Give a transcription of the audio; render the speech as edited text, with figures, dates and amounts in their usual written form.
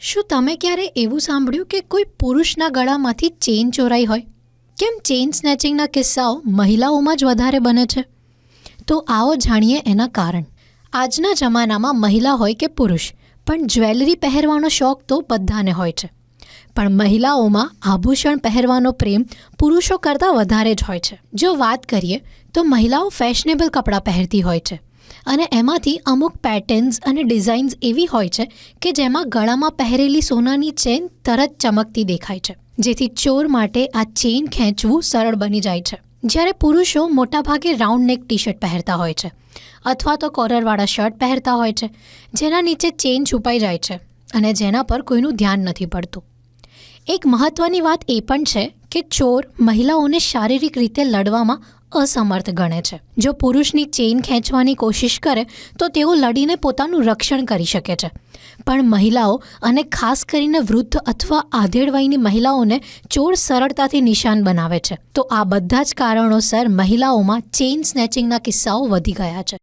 શું તમે ક્યારે એવું સાંભળ્યું કે કોઈ પુરુષના ગળામાંથી ચેઇન ચોરાઈ હોય? કેમ ચેઇન સ્નેચિંગના કિસ્સાઓ મહિલાઓમાં જ વધારે બને છે? તો આવો જાણીએ એના કારણ. આજના જમાનામાં મહિલા હોય કે પુરુષ, પણ જ્વેલરી પહેરવાનો શોખ તો બધાને હોય છે. પણ મહિલાઓમાં આભૂષણ પહેરવાનો પ્રેમ પુરુષો કરતાં વધારે જ હોય છે. જો વાત કરીએ તો મહિલાઓ ફેશનેબલ કપડાં પહેરતી હોય છે અને એમાંથી અમુક પેટર્ન્સ અને ડિઝાઇન્સ એવી હોય છે કે જેમાં ગળામાં પહેરેલી સોનાની ચેન તરત ચમકતી દેખાય છે, જેથી ચોર માટે આ ચેઇન ખેંચવું સરળ બની જાય છે. જ્યારે પુરુષો મોટાભાગે રાઉન્ડ નેક ટી શર્ટ પહેરતા હોય છે અથવા તો કોલરવાળા શર્ટ પહેરતા હોય છે, જેના નીચે ચેઇન છુપાઈ જાય છે અને જેના પર કોઈનું ધ્યાન નથી પડતું. એક મહત્ત્વની વાત એ પણ છે કે ચોર મહિલાઓને શારીરિક રીતે લડવામાં અસમર્થ ગણે છે. જો પુરુષની ચેઇન ખેંચવાની કોશિશ કરે તો તેઓ લડીને પોતાનું રક્ષણ કરી શકે છે, પણ મહિલાઓ અને ખાસ કરીને વૃદ્ધ અથવા આધેડ વયની મહિલાઓને ચોર સરળતાથી નિશાન બનાવે છે. તો આ બધા જ કારણોસર મહિલાઓમાં ચેઇન સ્નેચિંગના કિસ્સાઓ વધી ગયા છે.